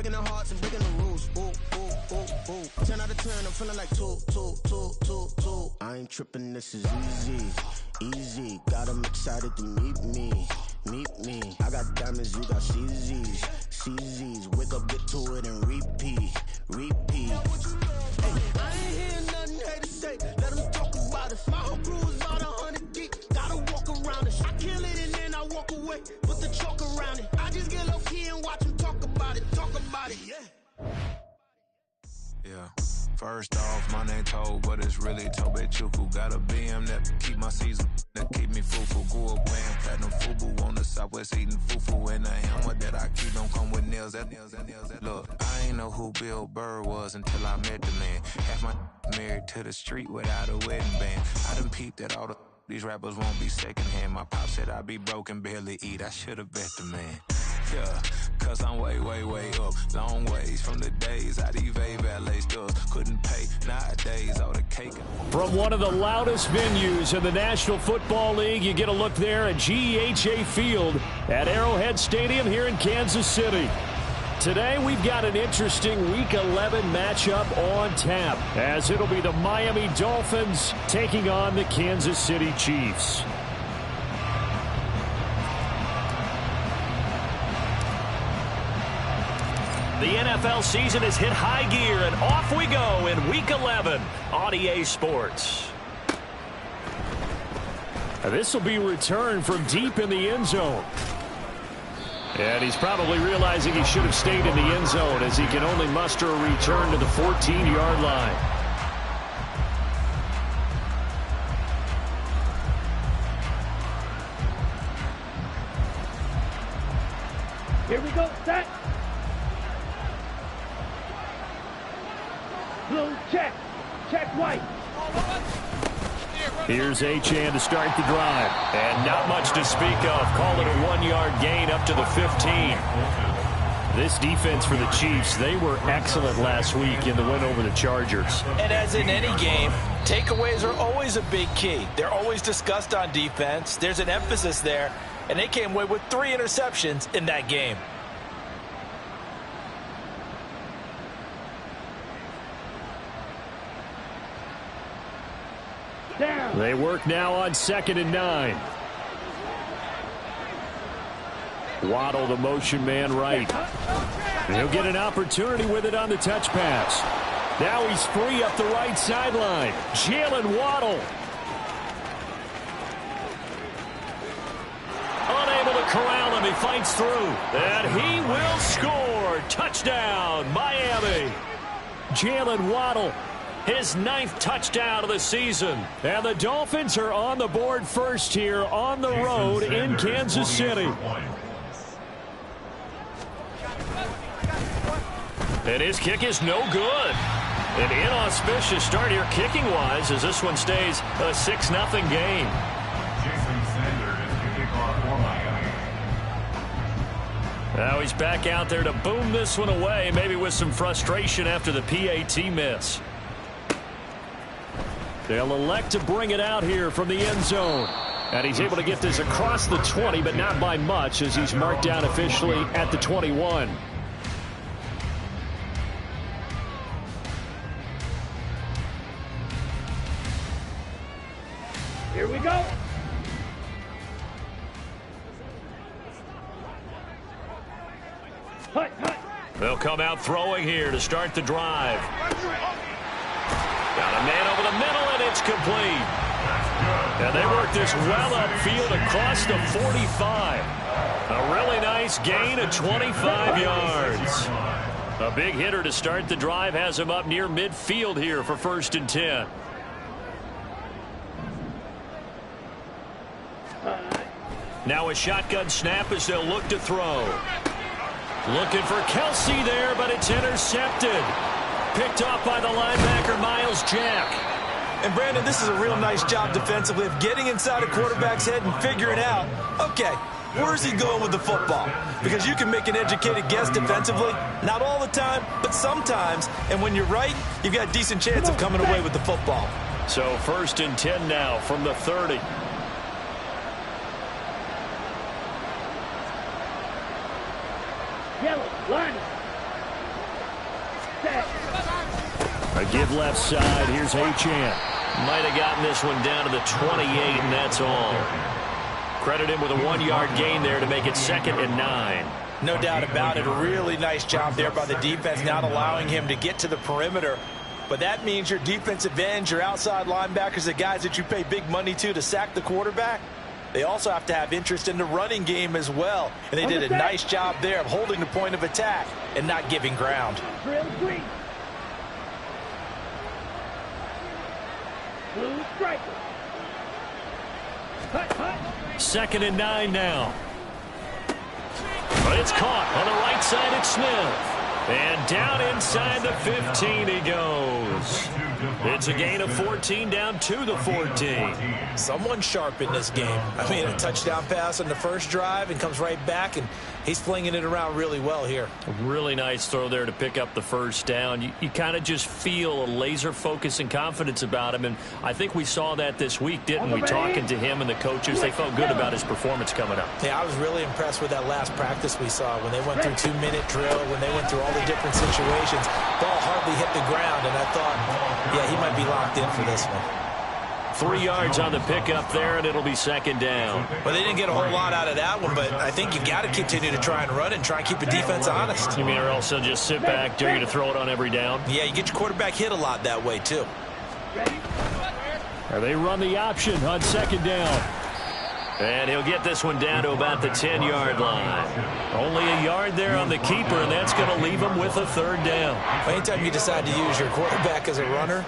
breaking the hearts and breaking the rules. Ooh, ooh, ooh, ooh. 10 out of 10, I'm feeling like two. I ain't tripping, this is easy. Got 'em excited to meet me. I got diamonds, you got CZs. Wake up, get to it, and repeat. Hey, I ain't hearing nothing haters say. Let them talk about us. My whole crew is about 100 deep. Gotta walk around us. I kill it and then I walk away. Put the chalk around it. I just get low key and watch them talk about it. Yeah. First off, my name Toad, but it's really Tobe Chuku. Got a BM that keep my season, that keep me fufu. Grew up wearing platinum fubu on the southwest eating fufu. And the hammer that I keep don't come with nails. Look, I ain't know who Bill Burr was until I met the man. Half my married to the street without a wedding band. I done peeped that all these rappers won't be secondhand. My pop said I'd be broke and barely eat. I should've bet the man. Yeah, cause I'm way up, long ways from the days I evade valet stores, couldn't pay, nowadays all the cake. From one of the loudest venues in the National Football League, you get a look there at GEHA Field at Arrowhead Stadium here in Kansas City. Today we've got an interesting Week 11 matchup on tap, as it'll be the Miami Dolphins taking on the Kansas City Chiefs. The NFL season has hit high gear, and off we go in Week 11 on EA Sports. This will be returned from deep in the end zone. And he's probably realizing he should have stayed in the end zone, as he can only muster a return to the 14-yard line. Here we go, set. Blue, check white. Here's Achane to start the drive. And not much to speak of. Call it a 1-yard gain up to the 15. This defense for the Chiefs, they were excellent last week in the win over the Chargers. And as in any game, takeaways are always a big key. They're always discussed on defense. There's an emphasis there. And they came away with 3 interceptions in that game. Down. They work now on 2nd and 9. Waddle, the motion man right. He'll get an opportunity with it on the touch pass. Now he's free up the right sideline. Jalen Waddle. Unable to corral him. He fights through. And he will score. Touchdown, Miami. Jalen Waddle. His 9th touchdown of the season. And the Dolphins are on the board first here on the road in Kansas City. And his kick is no good. An inauspicious start here kicking-wise, as this one stays a 6-0 game. Now he's back out there to boom this one away, maybe with some frustration after the PAT miss. They'll elect to bring it out here from the end zone. And he's able to get this across the 20, but not by much, as he's marked down officially at the 21. Here we go. Hut. They'll come out throwing here to start the drive. Got a man over the middle, and it's complete. And they work this well upfield across the 45. A really nice gain of 25 yards. A big hitter to start the drive has him up near midfield here for 1st and 10. Now a shotgun snap as they'll look to throw. Looking for Kelsey there, but it's intercepted. Picked off by the linebacker, Miles Jack. And, Brandon, this is a real nice job defensively of getting inside a quarterback's head and figuring out, okay, where's he going with the football? Because you can make an educated guess defensively, not all the time, but sometimes. And when you're right, you've got a decent chance of coming away with the football. So 1st and 10 now from the 30. Yellow, line. give left side. Here's Achane. Might have gotten this one down to the 28, and that's all. Credit him with a 1-yard gain there to make it 2nd and 9. No doubt about it. A really nice job there by the defense, not allowing him to get to the perimeter. But that means your defensive ends, your outside linebackers, the guys that you pay big money to sack the quarterback, they also have to have interest in the running game as well. And they did a nice job there of holding the point of attack and not giving ground. Drill 3. Blue striker. Hut, hut. 2nd and 9 now. But it's caught on the right side. It's Smith. And down inside the 15 he goes. It's a gain of 14 down to the 14. Someone sharp in this game. I mean, a touchdown pass on the first drive and comes right back, and he's flinging it around really well here. A really nice throw there to pick up the first down. You kind of just feel a laser focus and confidence about him, and I think we saw that this week, didn't we? Talking to him and the coaches, they felt good about his performance coming up. Yeah, I was really impressed with that last practice we saw when they went through 2-minute drill, when they went through all the different situations. Ball hardly hit the ground, and I thought, yeah, he might be locked in for this one. 3 yards on the pickup there, and it'll be 2nd down. Well, they didn't get a whole lot out of that one, but I think you got to continue to try and run and try and keep the defense honest. You mean, or else they'll just sit back, dare you to throw it on every down? Yeah, you get your quarterback hit a lot that way, too. Or they run the option on 2nd down. And he'll get this one down to about the 10-yard line. Only a yard there on the keeper, and that's going to leave him with a 3rd down. Anytime you decide to use your quarterback as a runner,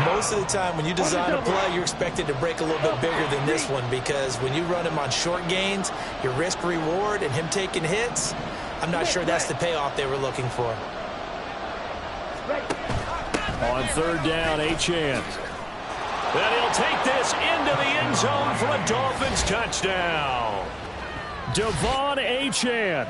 most of the time when you design a play, you're expected to break a little bit bigger than this one, because when you run him on short gains, your risk-reward and him taking hits, I'm not sure that's the payoff they were looking for. On 3rd down, Achane. And he'll take this into the end zone for a Dolphins touchdown. Devon Achane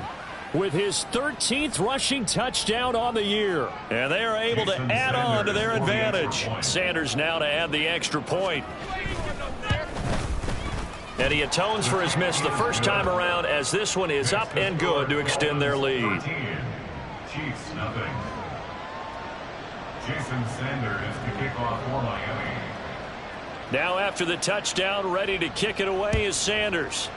with his 13th rushing touchdown on the year. And they are able to add on to their advantage. Sanders now to add the extra point. And he atones for his miss the first time around, as this one is up and good to extend their lead. Chiefs, nothing. Jason Sanders to kick off for Miami. Now after the touchdown, ready to kick it away is Sanders.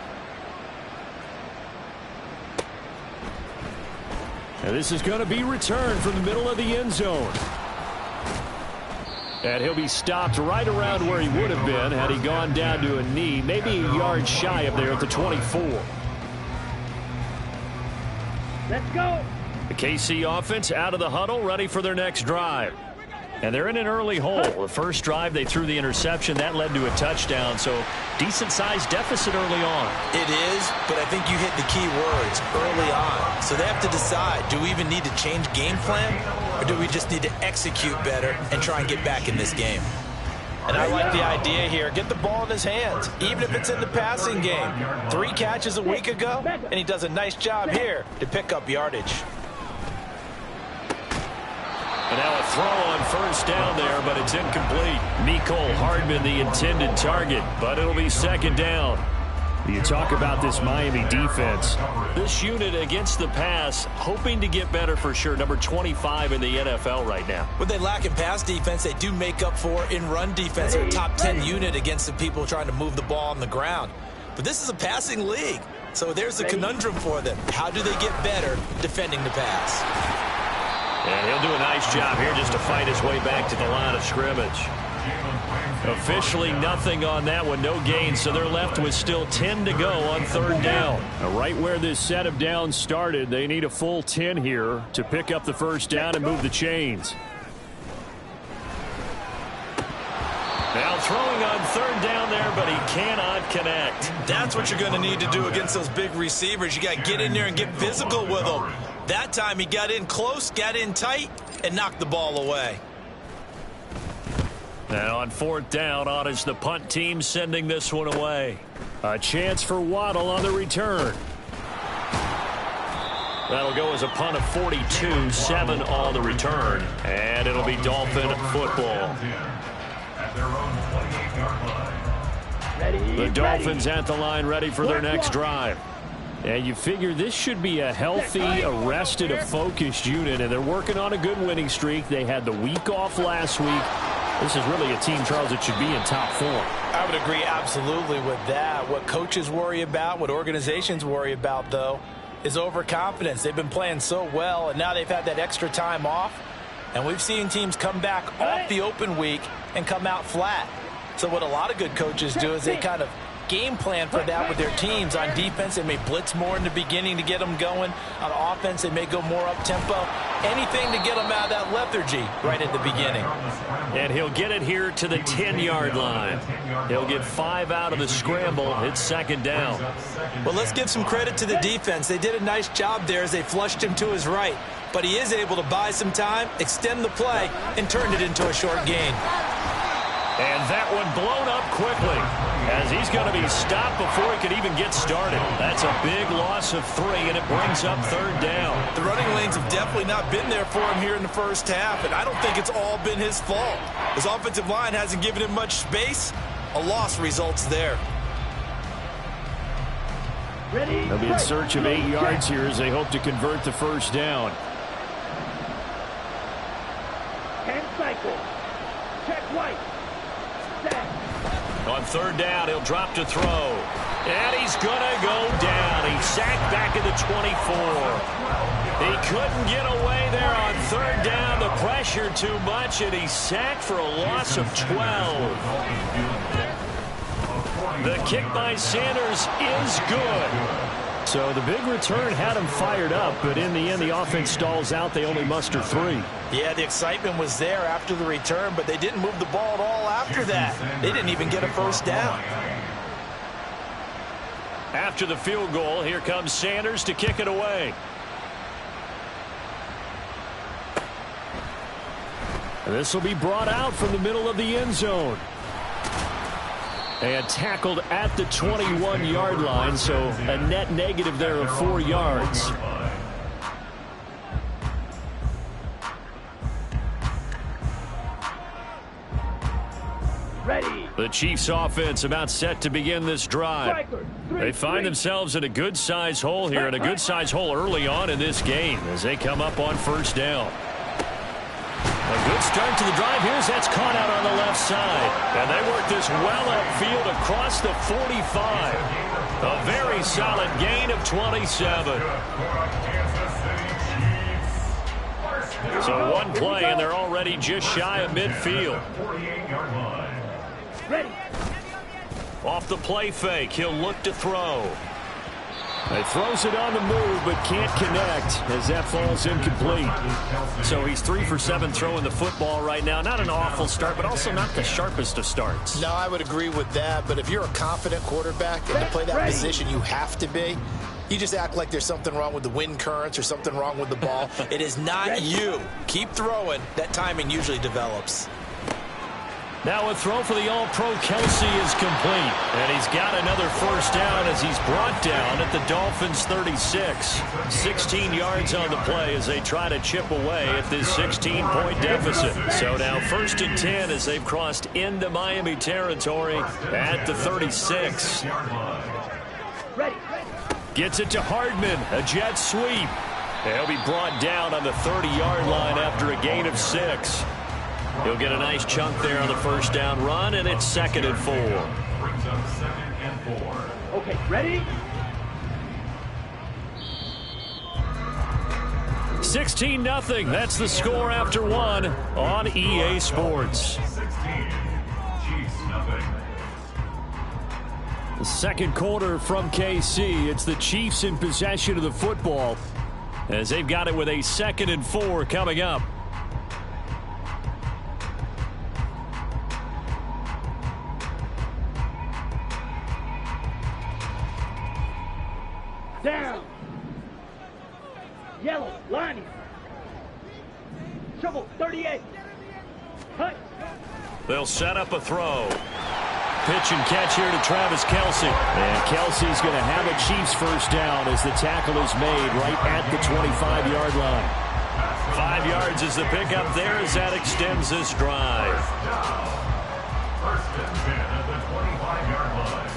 And this is going to be returned from the middle of the end zone. And he'll be stopped right around where he would have been had he gone down to a knee, maybe a yard shy of there at the 24. Let's go. The KC offense out of the huddle, ready for their next drive. And they're in an early hole. The first drive, they threw the interception. That led to a touchdown, so decent-sized deficit early on. It is, but I think you hit the key words, early on. So they have to decide, do we even need to change game plan, or do we just need to execute better and try and get back in this game? And I like the idea here. Get the ball in his hands, even if it's in the passing game. 3 catches a week ago, and he does a nice job here to pick up yardage. And now a throw on first down there, but it's incomplete. Mecole Hardman, the intended target, but it'll be 2nd down. You talk about this Miami defense. This unit against the pass, hoping to get better for sure. Number 25 in the NFL right now. What they lack in pass defense, they do make up for in run defense. They're a top 10 unit against the people trying to move the ball on the ground. But this is a passing league, so there's a conundrum for them. How do they get better defending the pass? And he'll do a nice job here just to fight his way back to the line of scrimmage. Officially nothing on that one, no gain, so they're left with still 10 to go on 3rd down. Now, right where this set of downs started, they need a full 10 here to pick up the first down and move the chains. Now throwing on 3rd down there, but he cannot connect. That's what you're going to need to do against those big receivers. You got to get in there and get physical with them. That time he got in close, got in tight, and knocked the ball away. Now on 4th down, on is the punt team sending this one away. A chance for Waddle on the return. That'll go as a punt of 42, 7 on the return. And it'll be Dolphin football. The Dolphins at the line, ready for their next drive. And you figure this should be a healthy, arrested, a focused unit, and they're working on a good winning streak. They had the week off last week. This is really a team, Charles, that should be in top form. I would agree absolutely with that. What coaches worry about, what organizations worry about, though, is overconfidence. They've been playing so well, and now they've had that extra time off. And we've seen teams come back off the open week and come out flat. So what a lot of good coaches do is they kind of game plan for that with their teams. On defense, they may blitz more in the beginning to get them going. On offense, they may go more up-tempo. Anything to get them out of that lethargy right at the beginning. And he'll get it here to the 10-yard line. He'll get 5 out of the scramble. It's second down. Well, let's give some credit to the defense. They did a nice job there as they flushed him to his right. But he is able to buy some time, extend the play, and turn it into a short gain. And that one blown up quickly as he's going to be stopped before he could even get started. That's a big loss of 3, and it brings up third down. The running lanes have definitely not been there for him here in the first half, and I don't think it's all been his fault. His offensive line hasn't given him much space. A loss results there. They'll be in search of 8 yards here as they hope to convert the first down. Hand cycle. Check right. On third down, he'll drop to throw. And he's going to go down. He's sacked back at the 24. He couldn't get away there on third down. The pressure too much, and he's sacked for a loss of 12. The kick by Sanders is good. So the big return had him fired up, but in the end, the offense stalls out. They only muster 3. Yeah, the excitement was there after the return, but they didn't move the ball at all after that. They didn't even get a first down. After the field goal, here comes Sanders to kick it away. This will be brought out from the middle of the end zone. And tackled at the 21-yard line, so a net negative there of 4 yards. Ready. The Chiefs offense about set to begin this drive. They find themselves in a good-sized hole here, and a good-sized hole early on in this game as they come up on first down. A good start to the drive. Here's that's caught out on the left side. And they work this well upfield across the 45. A very solid gain of 27. So one play, and they're already just shy of midfield. Ready. Off the play fake, he'll look to throw. He throws it on the move, but can't connect as that falls incomplete. So he's 3 for 7 throwing the football right now. Not an awful start, but also not the sharpest of starts. No, I would agree with that. But if you're a confident quarterback and to play that position, you have to be. You just act like there's something wrong with the wind currents or something wrong with the ball. It is not you. Keep throwing. That timing usually develops. Now a throw for the All-Pro Kelsey is complete. And he's got another first down as he's brought down at the Dolphins' 36. 16 yards on the play as they try to chip away at this 16-point deficit. So now 1st and 10 as they've crossed into Miami territory at the 36. Gets it to Hardman, a jet sweep. He'll be brought down on the 30-yard line after a gain of 6. He'll get a nice chunk there on the first down run, and it's 2nd and 4. Brings up 2nd and 4. Okay, ready? 16-0. That's the score after 1 on EA Sports. 16. Chiefs, nothing. The second quarter from KC. It's the Chiefs in possession of the football as they've got it with a 2nd and 4 coming up. Down. Yellow, lining. Trouble, 38. Cut. They'll set up a throw. Pitch and catch here to Travis Kelsey. And Kelsey's going to have a Chiefs first down as the tackle is made right at the 25-yard line. 5 yards is the pickup there as that extends this drive. First and 10 at the 25-yard line.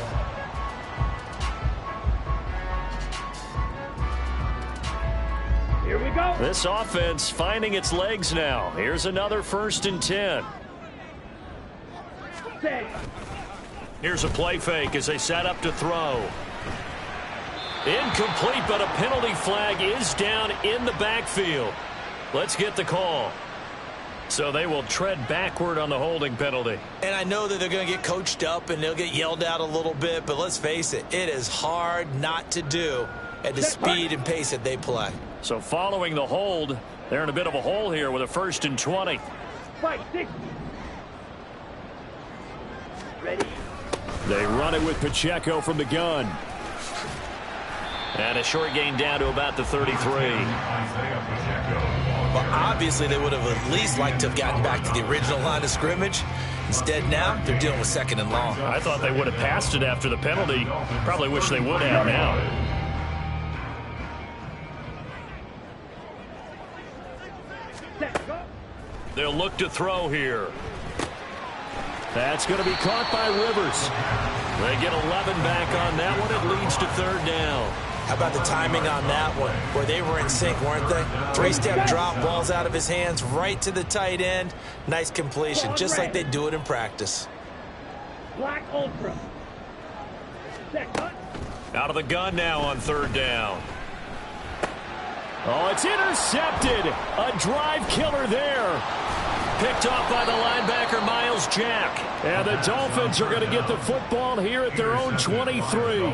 we go. This offense finding its legs now. Here's another 1st and 10. Set. Here's a play fake as they set up to throw. Incomplete, but a penalty flag is down in the backfield. Let's get the call. So they will tread backward on the holding penalty. And I know that they're going to get coached up and they'll get yelled at a little bit, but let's face it, it is hard not to do at the speed and pace that they play. So following the hold, they're in a bit of a hole here with a 1st and 20. Fight 6. Ready. They run it with Pacheco from the gun. And a short gain down to about the 33. Well, obviously they would have at least liked to have gotten back to the original line of scrimmage. Instead now, they're dealing with 2nd and long. I thought they would have passed it after the penalty. Probably wish they would have now. Set. Go. They'll look to throw here. That's going to be caught by Rivers. They get 11 back on that one. It leads to 3rd down. How about the timing on that one, where they were in sync, weren't they? 3-step drop, ball's out of his hands, right to the tight end. Nice completion, just like they do it in practice. Black Ultra. Set. Cut. Out of the gun now on 3rd down. Oh, it's intercepted. A drive killer there. Picked off by the linebacker, Miles Jack. And the Dolphins are going to get the football here at their own 23.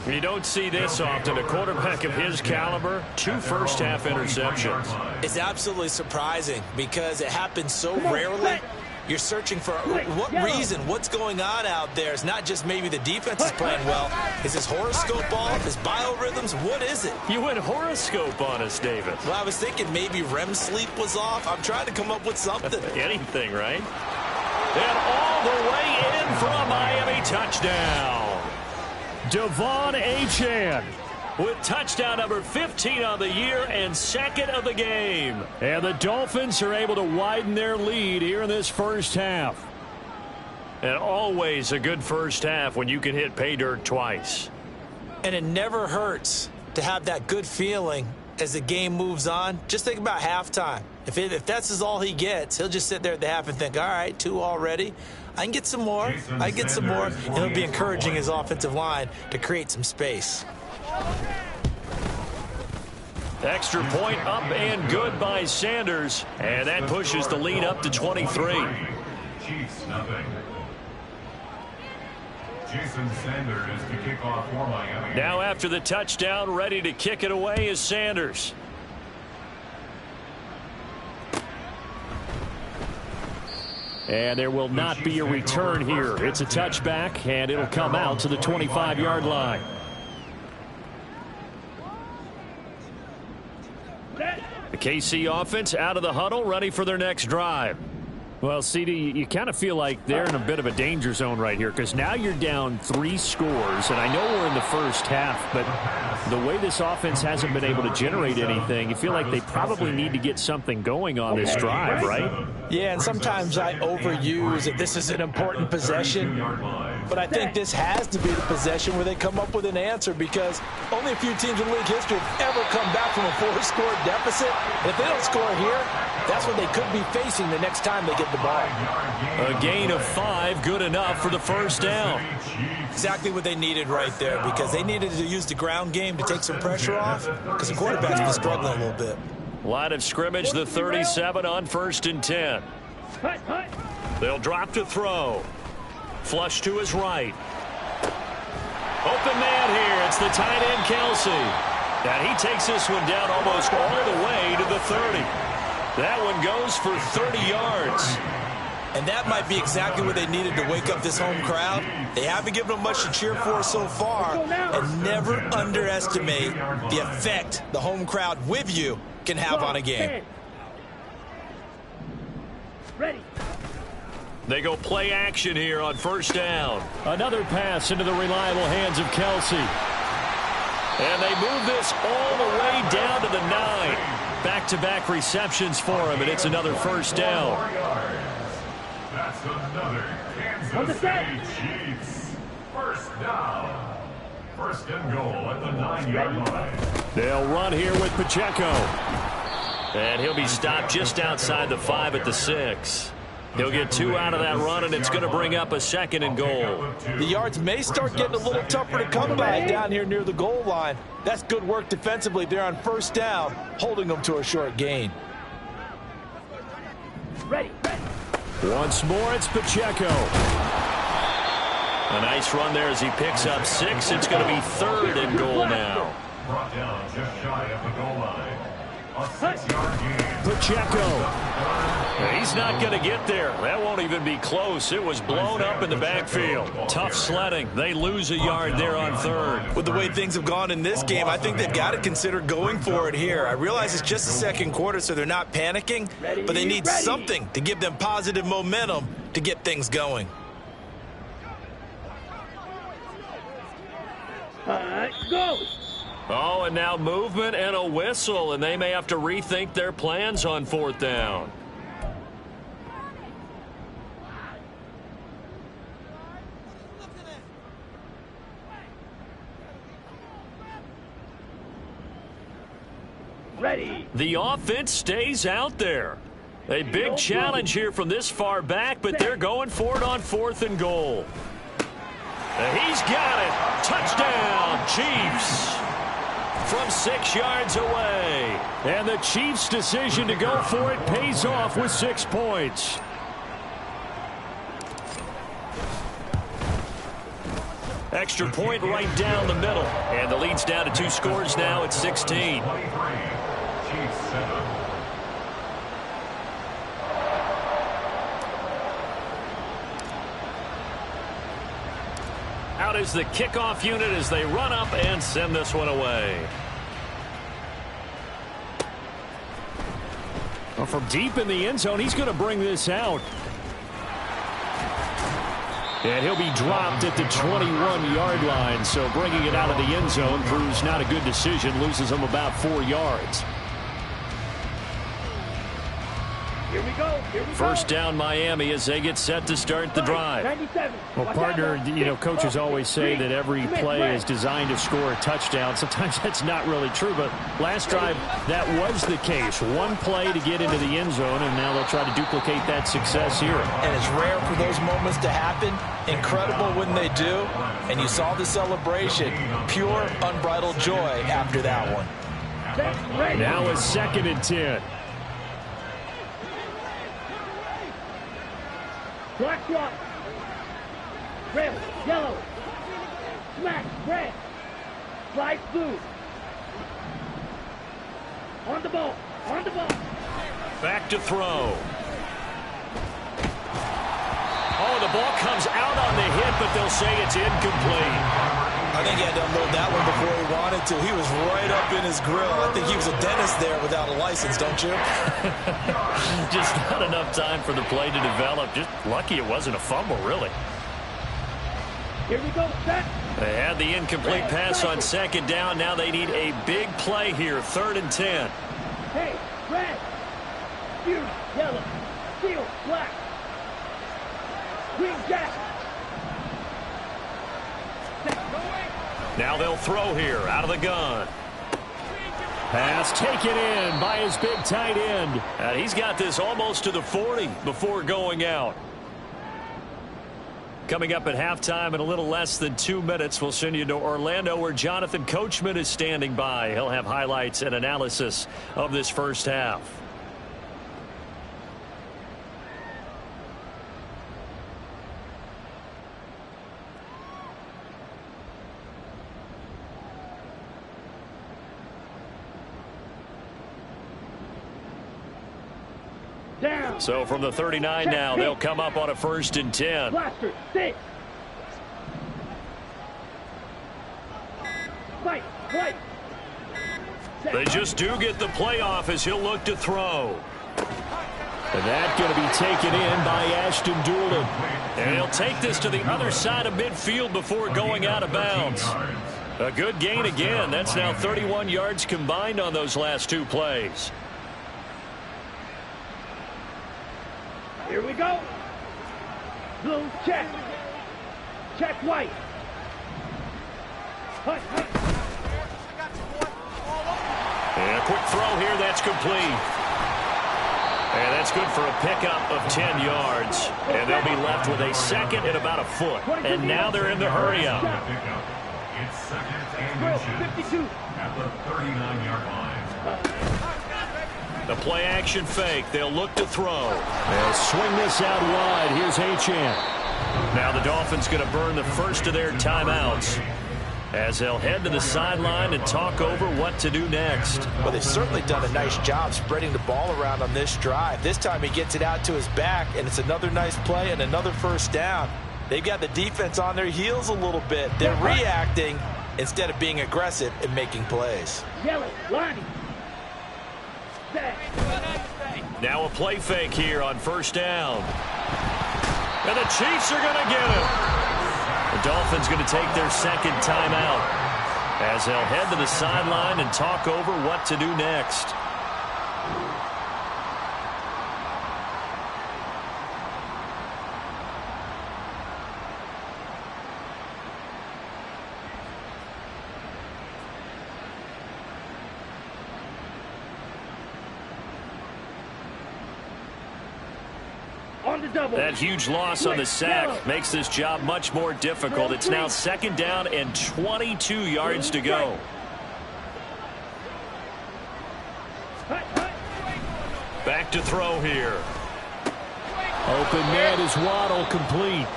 You don't see this often. A quarterback of his caliber, 2 first-half interceptions. It's absolutely surprising because it happens so rarely. You're searching for what reason, what's going on out there. It's not just maybe the defense is playing well. Is his horoscope off? His biorhythms? What is it? You went horoscope on us, David. Well, I was thinking maybe REM sleep was off. I'm trying to come up with something. Anything, right? And all the way in for a Miami touchdown. Devon Achane with touchdown number 15 on the year and 2nd of the game. And the Dolphins are able to widen their lead here in this first half. And always a good first half when you can hit pay dirt twice. And it never hurts to have that good feeling as the game moves on. Just think about halftime. If that's all he gets, he'll just sit there at the half and think, all right, 2 already. I can get some more. I can get some more. And he'll be encouraging his offensive line to create some space. Extra point up and good by Sanders. And that pushes the lead up to 23. Chiefs nothing. Jason Sanders to kick off for Miami. Now after the touchdown, ready to kick it away is Sanders. And there will not be a return here. It's a touchback, and it'll come out to the 25-yard line. The KC offense out of the huddle, ready for their next drive. Well, CD, you kind of feel like they're in a bit of a danger zone right here because now you're down 3 scores, and I know we're in the first half, but the way this offense hasn't been able to generate anything, you feel like they probably need to get something going on this drive, right? Yeah, and sometimes I overuse that this is an important possession, but I think this has to be the possession where they come up with an answer because only a few teams in league history have ever come back from a 4-score deficit. And if they don't score here, that's what they could be facing the next time they get the ball. A gain of 5, good enough for the first down. Exactly what they needed right there because they needed to use the ground game to take some pressure off because the quarterback's been struggling a little bit. Line of scrimmage, the 37 on 1st and 10. They'll drop to throw. Flush to his right. Open man here. It's the tight end, Kelsey. And he takes this one down almost all the way to the 30. That one goes for 30 yards. And that might be exactly what they needed to wake up this home crowd. They haven't given them much to cheer for so far. And never underestimate the effect the home crowd with you can have on a game. Ready. They go play action here on 1st down. Another pass into the reliable hands of Kelsey. And they move this all the way down to the 9. Back-to-back receptions for him, and it's another 1st down. That's another Kansas City Chiefs. 1st down. 1st and goal at the 9-yard line. They'll run here with Pacheco. And he'll be stopped just outside the 5 at the 6. He'll get 2 out of that run, and it's going to bring up a 2nd and goal. The yards may start getting a little tougher to come by down here near the goal line. That's good work defensively there on first down, holding them to a short gain. Ready. Once more, it's Pacheco. A nice run there as he picks up 6. It's going to be 3rd and goal now. Brought down just shy of the goal line. A 6-yard gain. Pacheco. He's not going to get there. That won't even be close. It was blown up in the backfield. Tough sledding. They lose a yard there on 3rd. With the way things have gone in this game, I think they've got to consider going for it here. I realize it's just the second quarter, so they're not panicking, but they need something to give them positive momentum to get things going. Go! Oh, and now movement and a whistle, and they may have to rethink their plans on 4th down. Ready. The offense stays out there. A big challenge here from this far back, but they're going for it on 4th and goal. He's got it. Touchdown, Chiefs. From 6 yards away. And the Chiefs' decision to go for it pays off with 6 points. Extra point right down the middle. And the lead's down to 2 scores now at 16. 23. Chiefs 7. Out is the kickoff unit as they run up and send this one away. Well, from deep in the end zone, he's going to bring this out. And he'll be dropped at the 21-yard line, so bringing it out of the end zone proves not a good decision, loses him about 4 yards. Here we go. First down Miami as they get set to start the drive. 97. Well, partner, coaches always say that every play is designed to score a touchdown. Sometimes that's not really true, but last drive, that was the case. One play to get into the end zone, and now they'll try to duplicate that success here. And it's rare for those moments to happen. Incredible when they do. And you saw the celebration. Pure, unbridled joy after that one. Now it's 2nd and 10. Black rock. Red, yellow. Smack, red. Slide blue. On the ball. Back to throw. Oh, the ball comes out on the hit, but they'll say it's incomplete. I think he had to unload that one before he wanted to. He was right up in his grill. I think he was a dentist there without a license, don't you? Just not enough time for the play to develop. Just lucky it wasn't a fumble, really. Here we go, set. They had the incomplete pass on 2nd down. Now they need a big play here, 3rd and 10. Hey, red, blue, yellow, steel, black, green, jack. Now they'll throw here out of the gun. Pass taken in by his big tight end. And he's got this almost to the 40 before going out. Coming up at halftime in a little less than 2 minutes, we'll send you to Orlando where Jonathan Coachman is standing by. He'll have highlights and analysis of this first half. Down. So from the 39 now, they'll come up on a 1st and 10. Blaster, 6. Fight. They just do get the playoff as he'll look to throw. And that's going to be taken in by Ashton Doolin. And he'll take this to the other side of midfield before going out of bounds. A good gain again. That's now 31 yards combined on those last 2 plays. Here we go. Blue, check. Check white. Hut. quick throw here. That's complete. And that's good for a pickup of 10 yards. And they'll be left with a second and about a foot. And now they're in the hurry-up. It's second and 52 at the 39-yard line. The play-action fake. They'll look to throw. They'll swing this out wide. Here's Achane. Now the Dolphins going to burn the first of their timeouts as they'll head to the sideline and talk over what to do next. Well, they've certainly done a nice job spreading the ball around on this drive. This time he gets it out to his back, and it's another nice play and another first down. They've got the defense on their heels a little bit. They're reacting instead of being aggressive and making plays. Yellow, line. Now a play fake here on first down. And the Chiefs are going to get him. The Dolphins going to take their second timeout as they'll head to the sideline and talk over what to do next. That huge loss on the sack makes this job much more difficult. It's now second down and 22 yards to go. Back to throw here. Open man is Waddle, complete.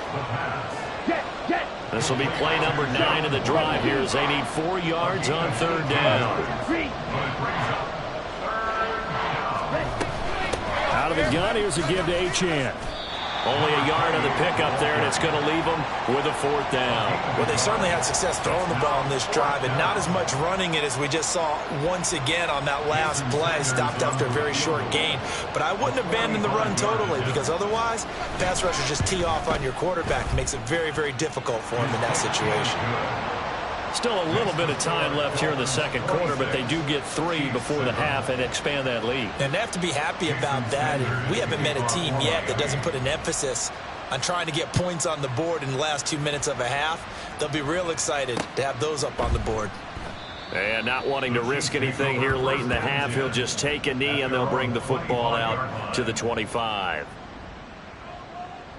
This will be play number 9 of the drive here as they need 4 yards on third down. Out of the gun, here's a give to Achane. Only a yard on the pickup there, and it's going to leave them with a fourth down. Well, they certainly had success throwing the ball on this drive, and not as much running it as we just saw once again on that last play. Stopped after a very short gain. But I wouldn't abandon the run totally, because otherwise, pass rushers just tee off on your quarterback. It makes it very, very difficult for him in that situation. Still a little bit of time left here in the second quarter, but they do get 3 before the half and expand that lead. And they have to be happy about that. We haven't met a team yet that doesn't put an emphasis on trying to get points on the board in the last 2 minutes of a half. They'll be real excited to have those up on the board. And not wanting to risk anything here late in the half, he'll just take a knee and they'll bring the football out to the 25.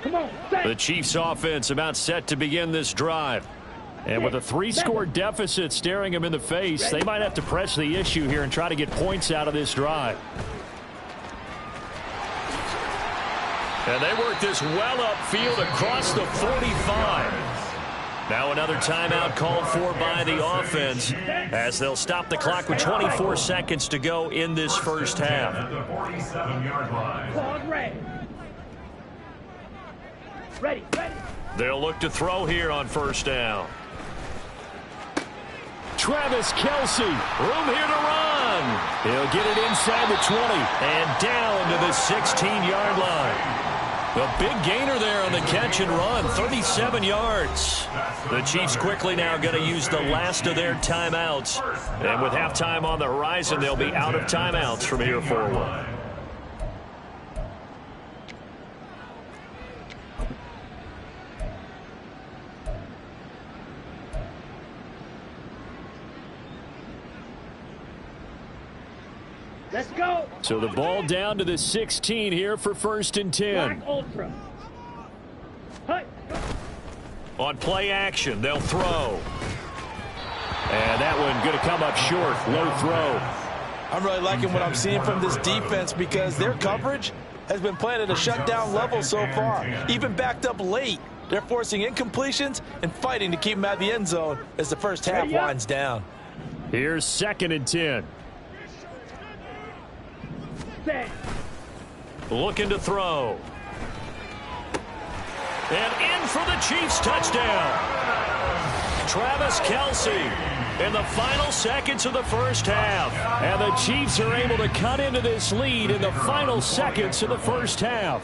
The Chiefs offense about set to begin this drive. And with a 3-score deficit staring them in the face, they might have to press the issue here and try to get points out of this drive. And they work this well upfield across the 45. Now another timeout called for by the offense as they'll stop the clock with 24 seconds to go in this first half. Ready. They'll look to throw here on first down. Travis Kelce, room here to run. He'll get it inside the 20 and down to the 16-yard line. The big gainer there on the catch and run, 37 yards. The Chiefs quickly now going to use the last of their timeouts. And with halftime on the horizon, they'll be out of timeouts from here forward. Let's go. So the ball down to the 16 here for 1st and 10. Black Ultra. Hi. On play action, they'll throw. And that one going to come up short. Low throw. I'm really liking what I'm seeing from this defense because their coverage has been playing at a shutdown level so far. Even backed up late, they're forcing incompletions and fighting to keep them out of the end zone as the first half winds down. Here's 2nd and 10. Looking to throw. And in for the Chiefs touchdown. Travis Kelce in the final seconds of the first half. And the Chiefs are able to cut into this lead in the final seconds of the first half.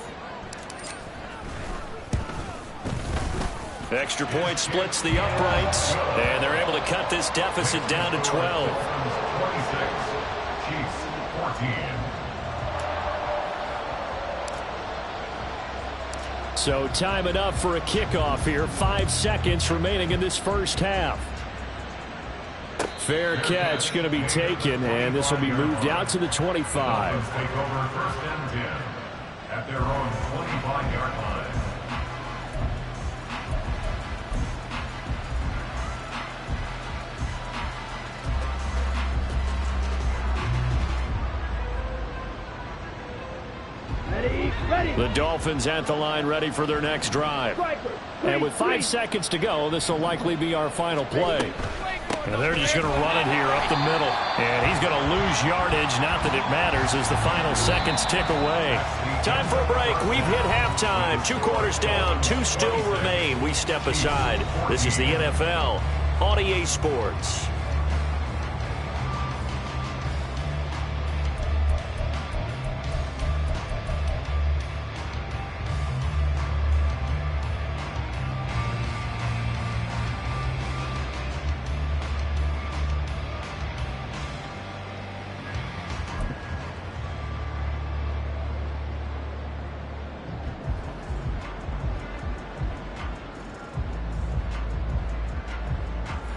Extra point splits the uprights, and they're able to cut this deficit down to 12. 26, Chiefs 14. So time enough for a kickoff here. 5 seconds remaining in this first half. Fair catch going to be taken, and this will be moved out to the 25. Dolphins take over first and 10 at their own 25-yard line. The Dolphins at the line ready for their next drive. And with 5 seconds to go, this will likely be our final play. And they're just going to run it here up the middle. And he's going to lose yardage. Not that it matters as the final seconds tick away. Time for a break. We've hit halftime. 2 quarters down. 2 still remain. We step aside. This is the NFL on EA Sports.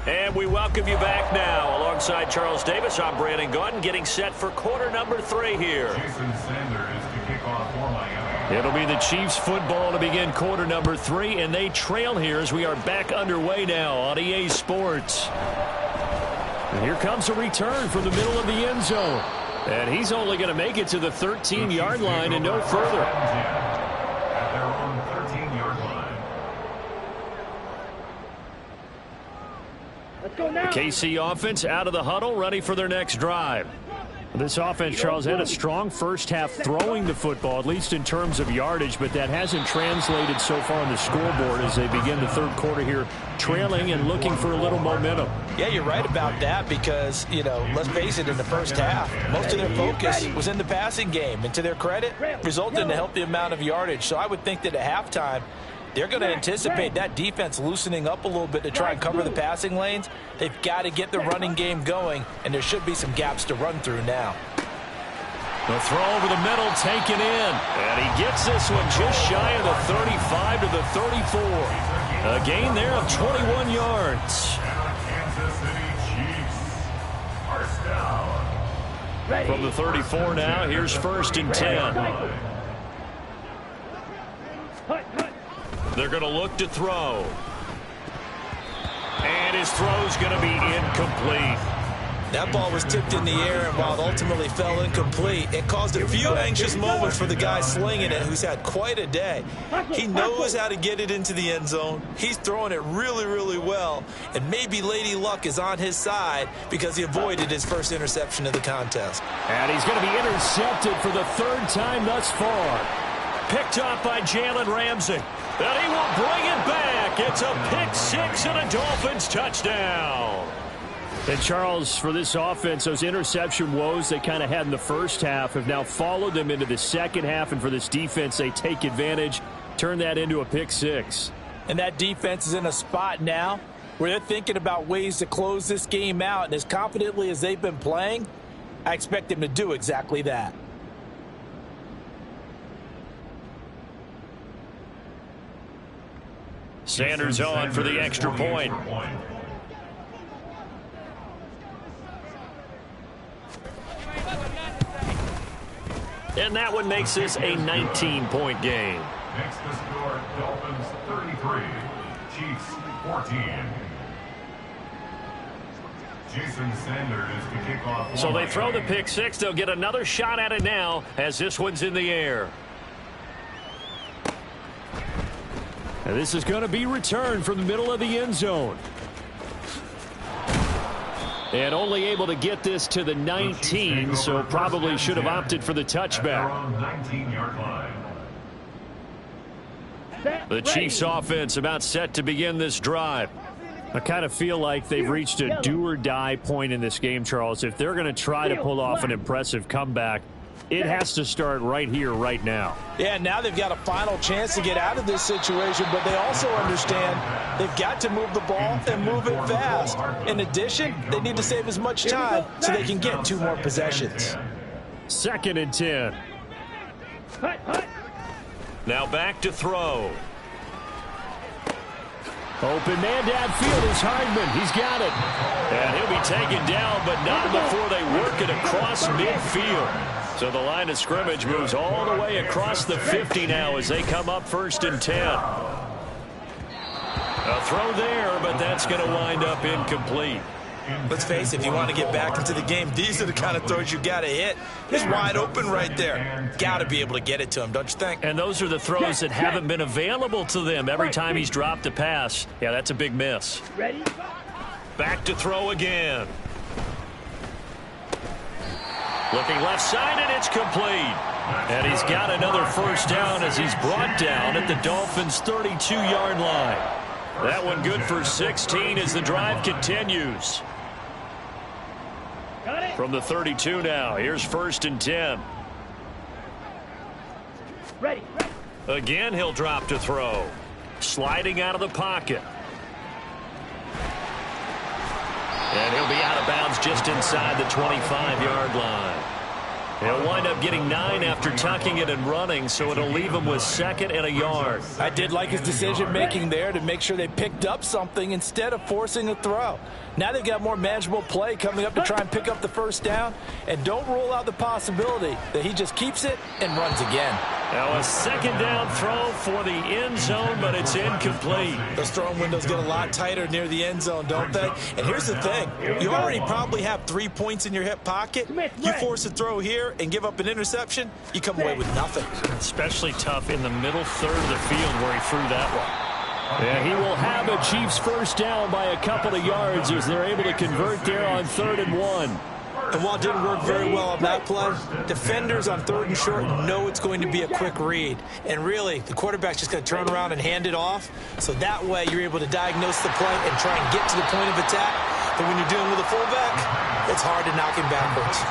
And we welcome you back now. Alongside Charles Davis, I'm Brandon Gaudin, getting set for quarter number 3 here. Jason Sanders to kick off for Miami. It'll be the Chiefs football to begin quarter number 3, and they trail here as we are back underway now on EA Sports. And here comes a return from the middle of the end zone. And he's only going to make it to the 13-yard line and no further. At their own 13-yard line. Let's go now. KC offense out of the huddle, ready for their next drive. This offense, Charles, had a strong first half throwing the football, at least in terms of yardage, but that hasn't translated so far on the scoreboard as they begin the third quarter here, trailing and looking for a little momentum. Yeah, you're right about that because, you know, let's face it, in the first half, most of their focus was in the passing game. And to their credit, resulted in a healthy amount of yardage. So I would think that at halftime, they're going to anticipate that defense loosening up a little bit to try and cover the passing lanes. They've got to get the running game going, and there should be some gaps to run through now. The throw over the middle taken in, and he gets this one just shy of the 35 to the 34. A gain there of 21 yards. Kansas City Chiefs. First down. From the 34 now, here's first and 10. They're going to look to throw. And his throw's going to be incomplete. That ball was tipped in the air, and while it ultimately fell incomplete, it caused a few anxious moments for the guy slinging it, who's had quite a day. He knows how to get it into the end zone. He's throwing it really, really well, and maybe Lady Luck is on his side because he avoided his first interception of the contest. And he's going to be intercepted for the 3rd time thus far. Picked up by Jalen Ramsey. And he will bring it back. It's a pick 6 and a Dolphins touchdown. And Charles, for this offense, those interception woes they kind of had in the first half have now followed them into the second half. And for this defense, they take advantage, turn that into a pick 6. And that defense is in a spot now where they're thinking about ways to close this game out. And as confidently as they've been playing, I expect them to do exactly that. Sanders on for the extra point. And that one makes this a 19-point game. Next to score, Dolphins 33, Chiefs 14. Jason Sanders to kick off. So they throw the pick 6. They'll get another shot at it now as this one's in the air. And this is going to be returned from the middle of the end zone. And only able to get this to the 19, so probably should have opted for the touchback. The Chiefs offense about set to begin this drive. I kind of feel like they've reached a do-or-die point in this game, Charles. If they're going to try to pull off an impressive comeback, it has to start right here, right now. Yeah, now they've got a final chance to get out of this situation, but they also understand they've got to move the ball and move it fast. In addition, they need to save as much time so they can get 2 more possessions. 2nd and 10. Now back to throw. Open man downfield is Hardman. He's got it. And he'll be taken down, but not before they work it across midfield. So the line of scrimmage moves all the way across the 50 now as they come up 1st and 10. A throw there, but that's going to wind up incomplete. Let's face it, if you want to get back into the game, these are the kind of throws you got to hit. He's wide open right there. Got to be able to get it to him, don't you think? And those are the throws that haven't been available to them every time he's dropped a pass. Yeah, that's a big miss. Ready? Back to throw again. Looking left side, and it's complete. And he's got another first down as he's brought down at the Dolphins' 32-yard line. That one good for 16 as the drive continues. From the 32 now, here's 1st and 10. Ready. Again, he'll drop to throw. Sliding out of the pocket. And he'll be out of bounds just inside the 25-yard line. He'll wind up getting 9 after tucking it and running, so it'll leave him with 2nd and a yard. I did like his decision-making there to make sure they picked up something instead of forcing a throw. Now they've got more manageable play coming up to try and pick up the first down, and don't rule out the possibility that he just keeps it and runs again. Now a 2nd down throw for the end zone, but it's incomplete. Those throwing windows get a lot tighter near the end zone, don't they? And here's the thing. You already probably have 3 points in your hip pocket. You force a throw here and give up an interception, you come away with nothing. Especially tough in the middle third of the field where he threw that one. Yeah, he will have a Chiefs first down by a couple of yards as they're able to convert there on 3rd and 1. And while it didn't work very well on that play, defenders on 3rd and short know it's going to be a quick read. And really, the quarterback's just going to turn around and hand it off. So that way you're able to diagnose the play and try and get to the point of attack. But when you're dealing with a fullback, it's hard to knock him backwards.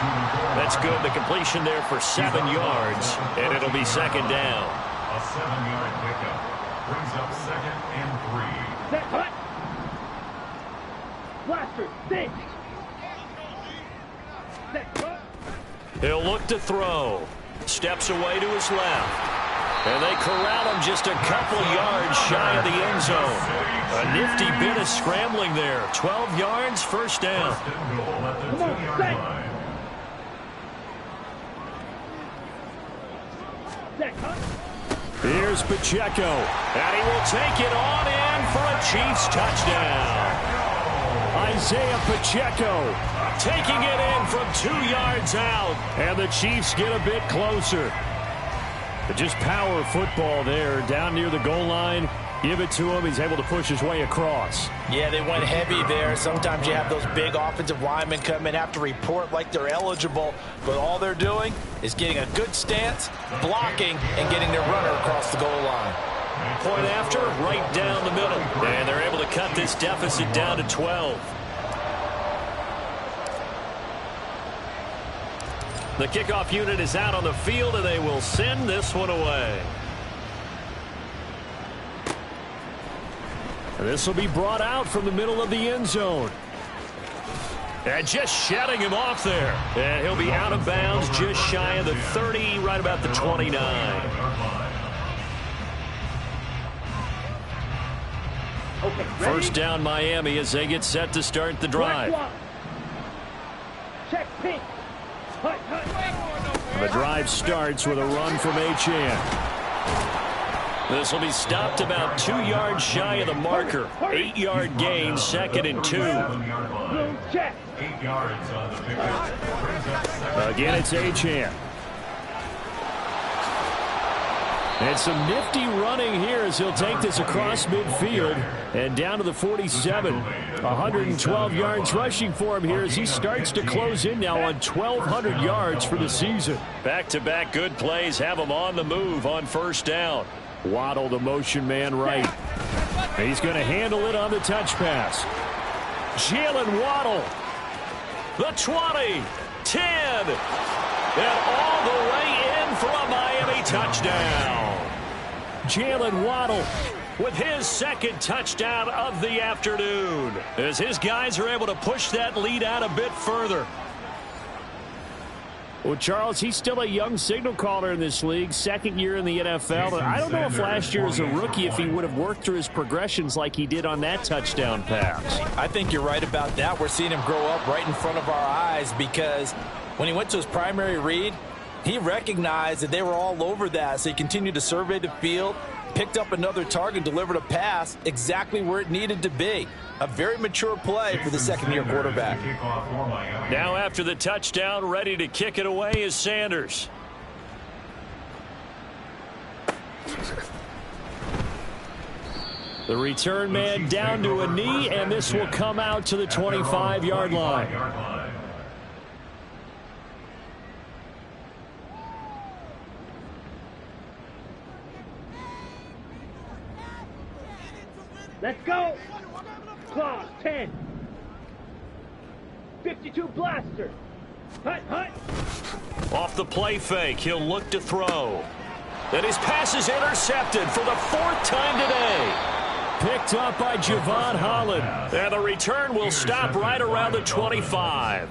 That's good. The completion there for 7 yards, and it'll be 2nd down. A 7-yard pickup brings up 2nd and 3. Set, cut. Blaster, stay. Set, cut. He'll look to throw. Steps away to his left. And they corral him just a couple yards shy of the end zone. A nifty bit of scrambling there. 12 yards, first down. Come on, set. Set, cut. Here's Pacheco. And he will take it on in for a Chiefs touchdown. Isaiah Pacheco Taking it in from 2 yards out. and the Chiefs get a bit closer. But just power football there down near the goal line. Give it to him. He's able to push his way across. Yeah, they went heavy there. Sometimes you have those big offensive linemen come in, have to report like they're eligible, but all they're doing is getting a good stance, blocking, and getting their runner across the goal line. Point after, right down the middle. And they're able to cut this deficit down to 12. The kickoff unit is out on the field, and they will send this one away. This will be brought out from the middle of the end zone. And just shedding him off there. And he'll be out of bounds just shy of the 30, right about the 29. Okay, First down Miami as they get set to start the drive. Check pink. Hut, hut. The drive starts with a run from Achane. This will be stopped about 2 yards shy of the marker. 8-yard gain, 2nd and 2. Blue check. 8 yards on the pickup. Again, it's Achane. And some nifty running here as he'll take this across midfield and down to the 47. 112 yards rushing for him here as he starts to close in now on 1,200 yards for the season. Back-to-back good plays have him on the move on first down. Waddle, the motion man right. He's going to handle it on the touch pass. Jalen Waddle. The 20, 10, and all the way in for a Miami touchdown. Jalen Waddle with his 2nd touchdown of the afternoon as his guys are able to push that lead out a bit further. Well, Charles, he's still a young signal caller in this league, second year in the NFL. But I don't know if last year as a rookie if he would have worked through his progressions like he did on that touchdown pass. I think you're right about that. We're seeing him grow up right in front of our eyes because when he went to his primary read, he recognized that they were all over that, so he continued to survey the field, picked up another target, delivered a pass exactly where it needed to be. A very mature play for the second-year quarterback. Now after the touchdown, ready to kick it away is Sanders. The return man down to a knee, and this will come out to the 25-yard line. Let's go. Claw, 10. 52 blaster. Hut, hut. Off the play fake, he'll look to throw. And his pass is intercepted for the fourth time today. Picked up by Javon Holland. And the return will stop right around the 25.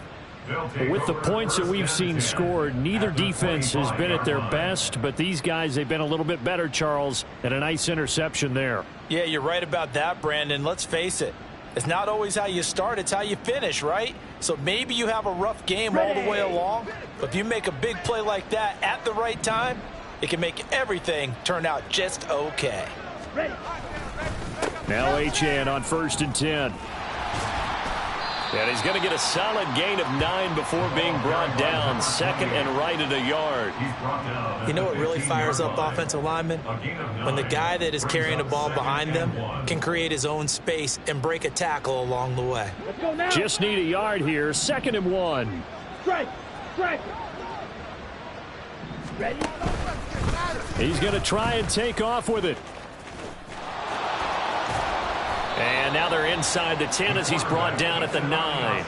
With the points that we've seen scored, neither defense has been at their best, but these guys, they've been a little bit better, Charles, and a nice interception there. Yeah, you're right about that, Brandon. Let's face it. It's not always how you start, it's how you finish, right? So maybe you have a rough game all the way along, but if you make a big play like that at the right time, it can make everything turn out just okay. Now Achane on 1st and 10. And he's going to get a solid gain of 9 before being brought down. Second and right at a yard. You know what really fires up offensive linemen? When the guy that is carrying the ball behind them can create his own space and break a tackle along the way. Just need a yard here. 2nd and 1. Strike. Strike. Ready? He's going to try and take off with it. And now they're inside the 10 as he's brought down at the 9.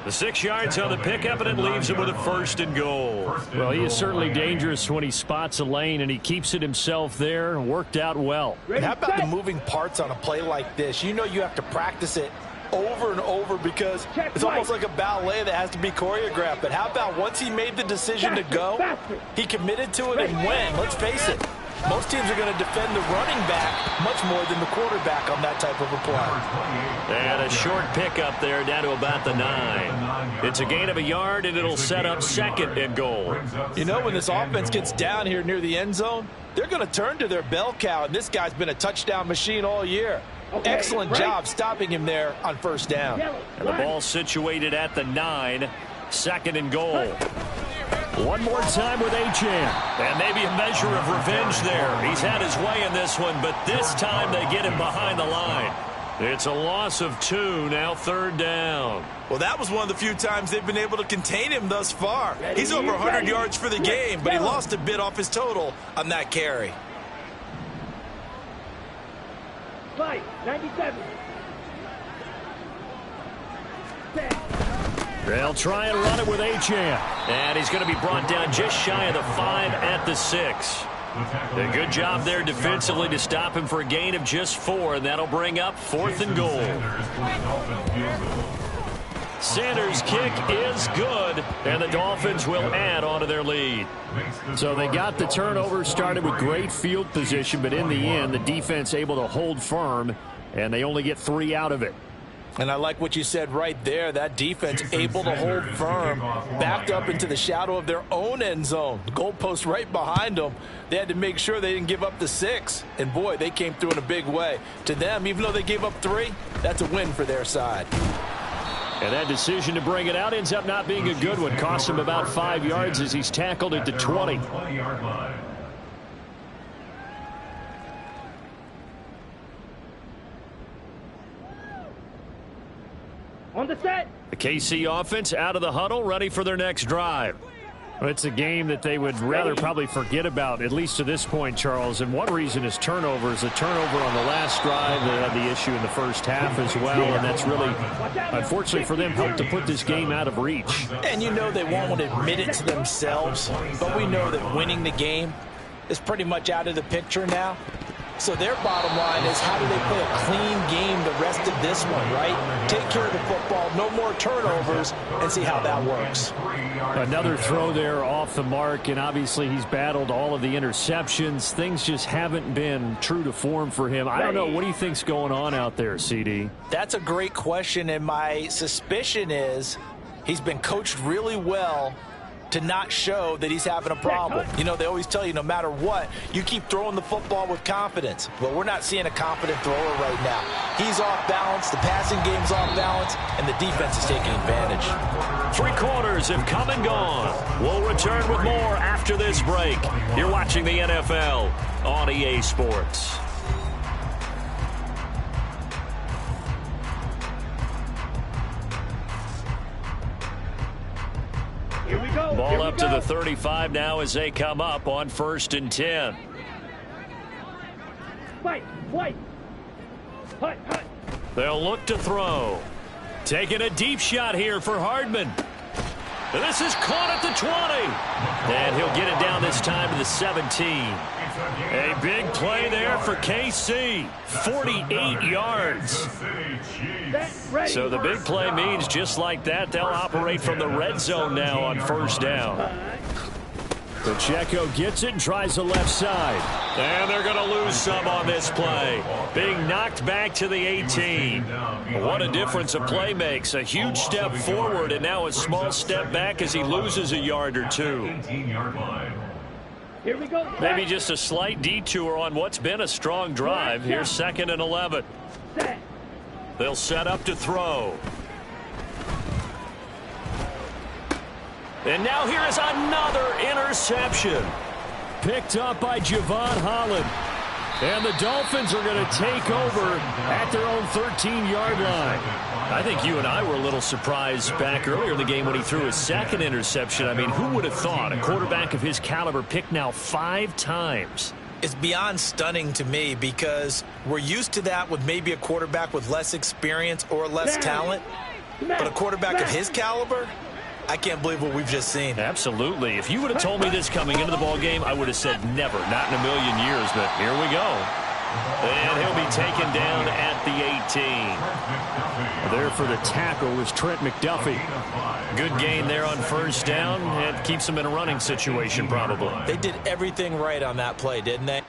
The 6 yards on the pickup, and it leaves him with a 1st and goal. Well, he is certainly dangerous when he spots a lane, and he keeps it himself there. Worked out well. And how about the moving parts on a play like this? You know you have to practice it over and over because it's almost like a ballet that has to be choreographed. But how about once he made the decision to go, he committed to it and went. Let's face it. Most teams are going to defend the running back much more than the quarterback on that type of a play. And a short pickup there down to about the 9. It's a gain of a yard, and it'll set up 2nd and goal. You know, when this offense gets down here near the end zone, they're going to turn to their bell cow, and this guy's been a touchdown machine all year. Excellent job stopping him there on 1st down. And the ball situated at the 9. 2nd and goal. One more time with Achane. And maybe a measure of revenge there. He's had his way in this one, but this time they get him behind the line. It's a loss of 2, now 3rd down. Well, that was one of the few times they've been able to contain him thus far. He's over 100 yards for the game, but he lost a bit off his total on that carry. Fight, 97. They'll try and run it with Achane. And he's going to be brought down just shy of the 5 at the 6. A good job there defensively to stop him for a gain of just 4, and that'll bring up 4th and goal. Sanders' kick is good, and the Dolphins will add on to their lead. So they got the turnover, started with great field position, but in the end, the defense able to hold firm, and they only get 3 out of it. And I like what you said right there. That defense able to hold firm, backed up into the shadow of their own end zone. The goalpost right behind them. They had to make sure they didn't give up the 6. And, boy, they came through in a big way. To them, even though they gave up 3, that's a win for their side. And that decision to bring it out ends up not being a good one. Costs him about 5 yards as he's tackled at the 20. On the set. The KC offense out of the huddle, ready for their next drive. It's a game that they would rather probably forget about, at least to this point, Charles. And one reason is turnovers. A turnover on the last drive. They had the issue in the first half as well. And that's really, unfortunately for them, helped to put this game out of reach. And you know they won't want to admit it to themselves. But we know that winning the game is pretty much out of the picture now. So their bottom line is, how do they play a clean game the rest of this one, right? Take care of the football, no more turnovers, and see how that works. Another throw there off the mark, and obviously he's battled all of the interceptions. Things just haven't been true to form for him. I don't know. What do you think's going on out there, CD? That's a great question, and my suspicion is he's been coached really well to not show that he's having a problem. You know, they always tell you no matter what, you keep throwing the football with confidence. Well, we're not seeing a confident thrower right now. He's off balance, the passing game's off balance, and the defense is taking advantage. 3 quarters have come and gone. We'll return with more after this break. You're watching the NFL on EA Sports. Here we go. Ball up to the 35 now as they come up on 1st and 10. Fight, white. Hut, hut. They'll look to throw. Taking a deep shot here for Hardman. And this is caught at the 20. And he'll get it down this time to the 17. A big play there for KC. 48 yards. So the big play means just like that, they'll operate from the red zone now on 1st down. Pacheco gets it and tries the left side. And they're going to lose some on this play. Being knocked back to the 18. What a difference a play makes. A huge step forward and now a small step back as he loses a yard or two. Here we go. Maybe just a slight detour on what's been a strong drive. Here's 2nd and 11. They'll set up to throw. And now here is another interception. Picked up by Javon Holland. And the Dolphins are going to take over at their own 13-yard line. I think you and I were a little surprised back earlier in the game when he threw his 2nd interception. I mean, who would have thought a quarterback of his caliber picked now 5 times? It's beyond stunning to me because we're used to that with maybe a quarterback with less experience or less talent. But a quarterback of his caliber, I can't believe what we've just seen. Absolutely. If you would have told me this coming into the ball game, I would have said never, not in a million years, but here we go. And he'll be taken down at the 18. There for the tackle was Trent McDuffie. Good gain there on 1st down. It keeps them in a running situation probably. They did everything right on that play, didn't they?